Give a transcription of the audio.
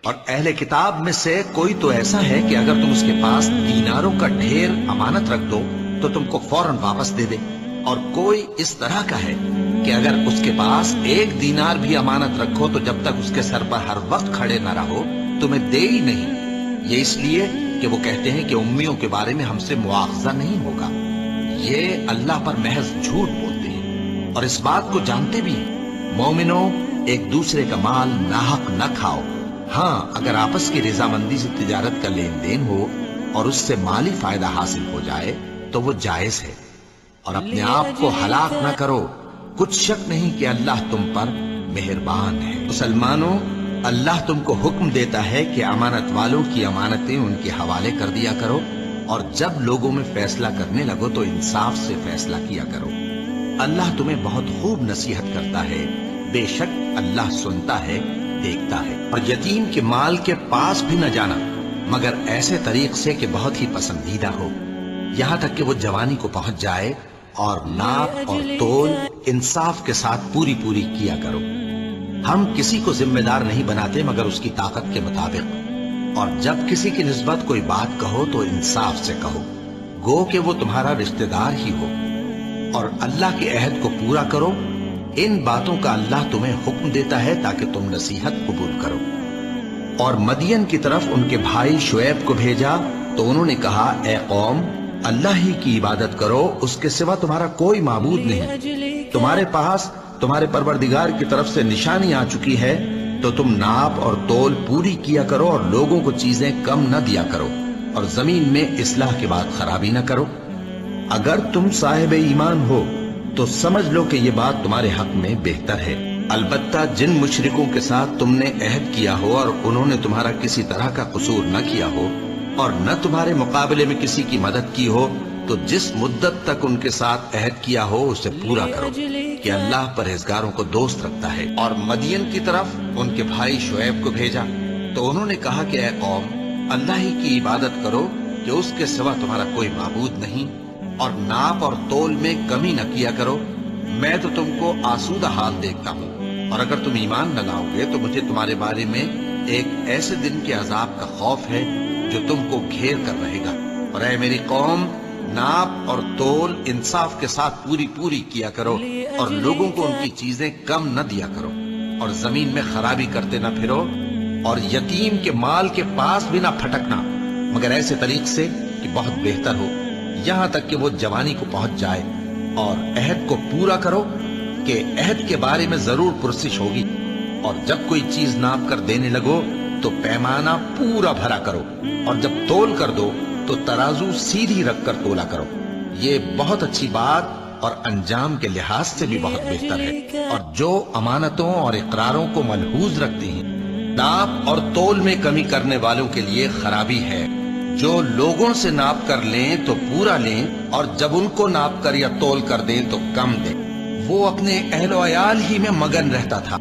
اور اہل کتاب میں سے کوئی تو ایسا ہے کہ اگر تم اس کے پاس دیناروں کا ڈھیر امانت رکھ دو تو تم کو فوراً واپس دے دے، اور کوئی اس طرح کا ہے کہ اگر اس کے پاس 1 دینار بھی امانت رکھو تو جب تک اس کے سر پر ہر وقت کھڑے نہ رہو تمہیں دے ہی نہیں، یہ اس لیے کہ وہ کہتے ہیں کہ امیوں کے بارے میں ہم سے مواخذہ نہیں ہوگا۔ یہ اللہ پر محض جھوٹ بولتے ہیں اور اس بات کو جانتے بھی ہیں۔ مومنوں، ایک دوسرے کا مال ناحق نہ کھاؤ، ہاں اگر آپس کی رضامندی سے تجارت کا لین دین ہو اور اس سے مالی فائدہ حاصل ہو جائے تو وہ جائز ہے، اور اپنے آپ کو ہلاک نہ کرو، کچھ شک نہیں کہ اللہ تم پر مہربان ہے۔ مسلمانوں، اللہ تم کو حکم دیتا ہے کہ امانت والوں کی امانتیں ان کے حوالے کر دیا کرو، اور جب لوگوں میں فیصلہ کرنے لگو تو انصاف سے فیصلہ کیا کرو۔ اللہ تمہیں بہت خوب نصیحت کرتا ہے، بے شک اللہ سنتا ہے، دیکھتا ہے۔ اور یتیم کے مال کے پاس بھی نہ جانا مگر ایسے طریق سے کہ بہت ہی پسندیدہ ہو، یہاں تک کہ وہ جوانی کو پہنچ جائے، اور ناپ اور تول انصاف کے ساتھ پوری کیا کرو۔ ہم کسی کو ذمہ دار نہیں بناتے مگر اس کی طاقت کے مطابق، اور جب کسی کی نسبت کوئی بات کہو تو انصاف سے کہو، گو کہ وہ تمہارا رشتہ دار ہی ہو، اور اللہ کے عہد کو پورا کرو۔ ان باتوں کا اللہ تمہیں حکم دیتا ہے تاکہ تم نصیحت قبول کرو۔ اور مدین کی طرف ان کے بھائی شعیب کو بھیجا تو انہوں نے کہا، اے قوم، اللہ ہی کی عبادت کرو، اس کے سوا تمہارا کوئی معبود نہیں۔ تمہارے پاس تمہارے پروردگار کی طرف سے نشانی آ چکی ہے، تو تم ناپ اور تول پوری کیا کرو، اور لوگوں کو چیزیں کم نہ دیا کرو، اور زمین میں اصلاح کے بعد خرابی نہ کرو۔ اگر تم صاحب ایمان ہو تو سمجھ لو کہ یہ بات تمہارے حق میں بہتر ہے۔ البتہ جن مشرکوں کے ساتھ تم نے عہد کیا ہو اور انہوں نے تمہارا کسی طرح کا قصور نہ کیا ہو اور نہ تمہارے مقابلے میں کسی کی مدد کی ہو، تو جس مدت تک ان کے ساتھ عہد کیا ہو اسے پورا کرو، کہ اللہ پرہیزگاروں کو دوست رکھتا ہے۔ اور مدین کی طرف ان کے بھائی شعیب کو بھیجا تو انہوں نے کہا کہ اے قوم، اللہ ہی کی عبادت کرو کہ اس کے سوا تمہارا کوئی معبود نہیں، اور ناپ اور تول میں کمی نہ کیا کرو، میں تو تم کو آسودہ حال دیکھتا ہوں، اور اگر تم ایمان نہ لاؤ گے تو مجھے تمہارے بارے میں ایک ایسے دن کے عذاب کا خوف ہے جو تم کو گھیر کر رہے گا۔ اور اے میری قوم، ناپ اور تول انصاف کے ساتھ پوری کیا کرو، اور لوگوں کو ان کی چیزیں کم نہ دیا کرو، اور زمین میں خرابی کرتے نہ پھرو، اور یتیم کے مال کے پاس بھی نہ پھٹکنا مگر ایسے طریق سے کہ بہت بہتر ہو، یہاں تک کہ وہ جوانی کو پہنچ جائے، اور عہد کو پورا کرو کہ عہد کے بارے میں ضرور پرسش ہوگی، اور جب کوئی چیز ناپ کر دینے لگو تو پیمانہ پورا بھرا کرو، اور جب تول کر دو تو ترازو سیدھی رکھ کر تولا کرو، یہ بہت اچھی بات اور انجام کے لحاظ سے بھی بہت بہتر ہے۔ اور جو امانتوں اور اقراروں کو ملحوظ رکھتے ہیں، ناپ اور تول میں کمی کرنے والوں کے لیے خرابی ہے۔ جو لوگوں سے ناپ کر لیں تو پورا لیں، اور جب ان کو ناپ کر یا تول کر دیں تو کم دیں۔ وہ اپنے اہل و عیال ہی میں مگن رہتا تھا،